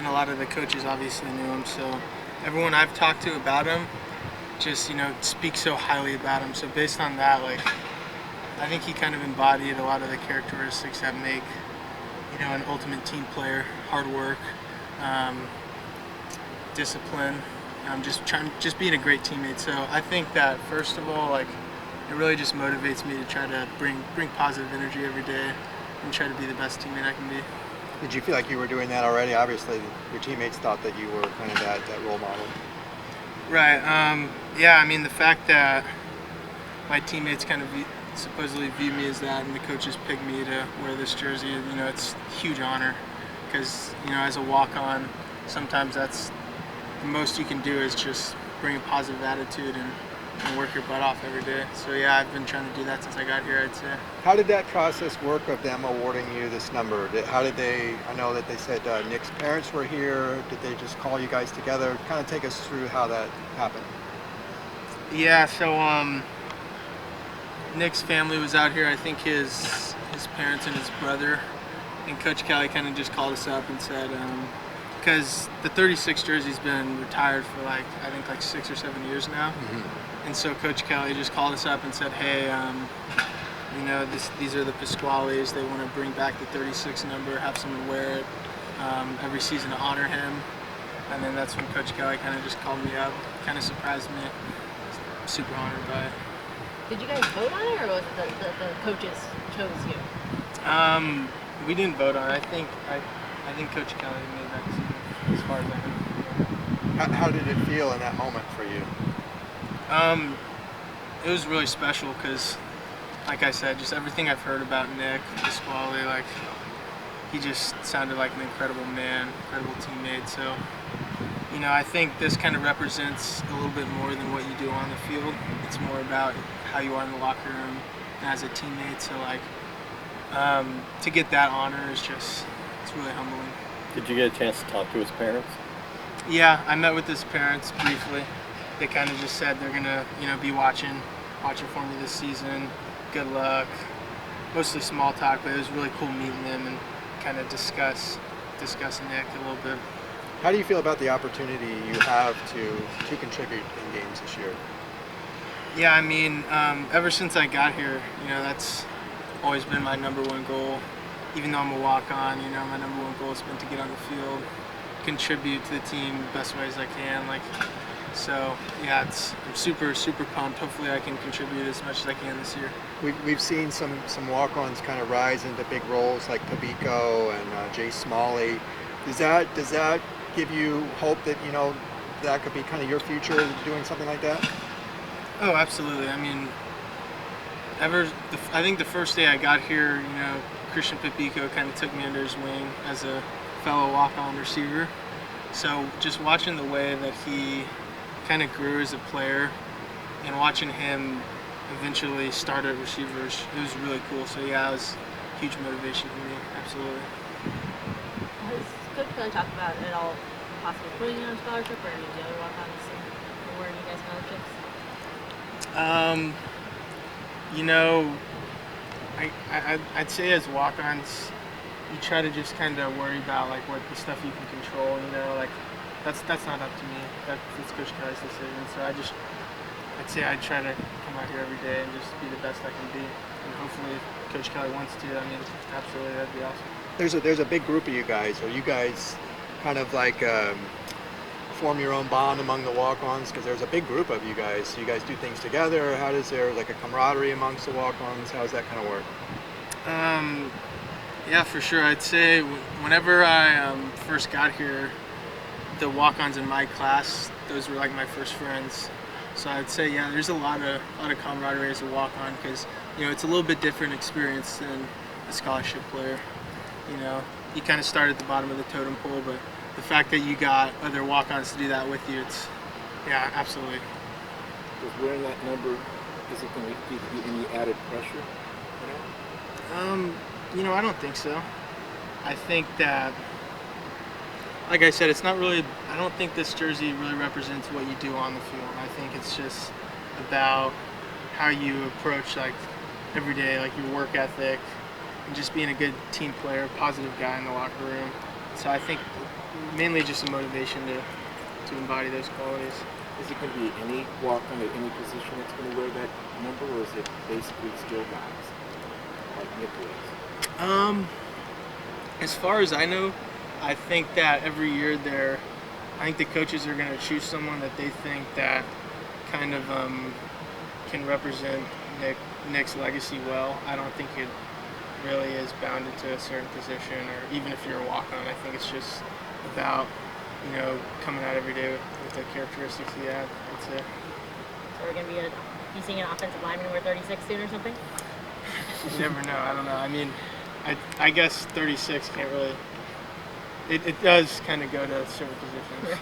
and a lot of the coaches obviously knew him. So everyone I've talked to about him just, speaks so highly about him. So based on that, I think he kind of embodied a lot of the characteristics that make, an ultimate team player: hard work, discipline, just being a great teammate. So I think that first of all, it really just motivates me to try to bring positive energy every day and try to be the best teammate I can be. Did you feel like you were doing that already? Obviously, your teammates thought that you were kind of that role model. Right. Yeah. I mean, the fact that my teammates kind of supposedly view me as that, and the coaches pick me to wear this jersey, it's a huge honor because, as a walk-on, sometimes that's the most you can do is just bring a positive attitude and work your butt off every day. So yeah, I've been trying to do that since I got here, I'd say. How did that process work of them awarding you this number? I know that they said Nick's parents were here. Did they just call you guys together? Kind of take us through how that happened. Yeah, so Nick's family was out here. I think his parents and his brother, and Coach Kelly kind of just called us up and said, because the 36 jersey's been retired for I think 6 or 7 years now. Mm-hmm. And so Coach Kelly just called us up and said, hey, these are the Pasquales. They want to bring back the 36 number, have someone wear it every season to honor him. And then that's when Coach Kelly kind of just called me up, kind of surprised me. Super honored by it. Did you guys vote on it, or was it the coaches chose you? We didn't vote on it. I think Coach Kelly made that decision, as far as I know. How did it feel in that moment for you? It was really special because, like I said, just everything I've heard about Nick Pasquale, he just sounded like an incredible man, incredible teammate. So, I think this kind of represents a little bit more than what you do on the field. It's more about how you are in the locker room as a teammate. So, to get that honor is it's really humbling. Did you get a chance to talk to his parents? Yeah, I met with his parents briefly. They kind of just said they're gonna, be watching for me this season. Good luck. Mostly small talk, but it was really cool meeting them and kind of discuss Nick a little bit. How do you feel about the opportunity you have to contribute in games this year? Yeah, I mean, ever since I got here, that's always been my number one goal. Even though I'm a walk-on, my number one goal has been to get on the field, contribute to the team the best ways I can. So yeah, I'm super, super pumped. Hopefully I can contribute as much as I can this year. We've seen some walk-ons kind of rise into big roles like Pabico and Jay Smalley. Does that give you hope that that could be kind of your future, doing something like that? Oh, absolutely. I mean, I think the first day I got here, Christian Pabico kind of took me under his wing as a fellow walk-on receiver. So just watching the way that he kind of grew as a player and watching him eventually start at receivers, it was really cool. So yeah, it was a huge motivation for me, absolutely. Has Coach Kelly talked about it all, possibly putting you on scholarship, or any of the other walk-ons awarding you guys scholarships? I'd say as walk-ons, you try to just kind of worry about what the stuff you can control. That's not up to me. That's Coach Kelly's decision. So I'd say I try to come out here every day and just be the best I can be. And hopefully, if Coach Kelly wants to, absolutely, that'd be awesome. There's a big group of you guys. Are you guys kind of form your own bond among the walk-ons? Because there's a big group of you guys. You guys do things together. How does there a camaraderie amongst the walk-ons? How does that kind of work? Yeah, for sure. I'd say whenever I first got here, the walk-ons in my class, those were my first friends. So I'd say, yeah, there's a lot of camaraderie as a walk-on because, it's a little bit different experience than a scholarship player. You kind of start at the bottom of the totem pole, but the fact that you got other walk-ons to do that with you, yeah, absolutely. Does wearing that number, is it going to give you any added pressure? I don't think so. I think that, like I said, it's not really, I don't think this jersey really represents what you do on the field. I think it's just about how you approach every day, your work ethic, and just being a good team player, positive guy in the locker room. So I think mainly just a motivation to embody those qualities. Is it going to be any walk-on at any position that's going to wear that number, or is it basically still guys like Nick was? As far as I know, I think that every year I think the coaches are going to choose someone that they think that kind of can represent Nick's legacy well. I don't think it really is bounded to a certain position, or even if you're a walk-on. I think it's just about, coming out every day with the characteristics he had. That's it. So we're going to be seeing an offensive lineman wear 36 soon or something? You never know. I don't know. I mean, I guess 36 can't really. It does kind of go to certain positions.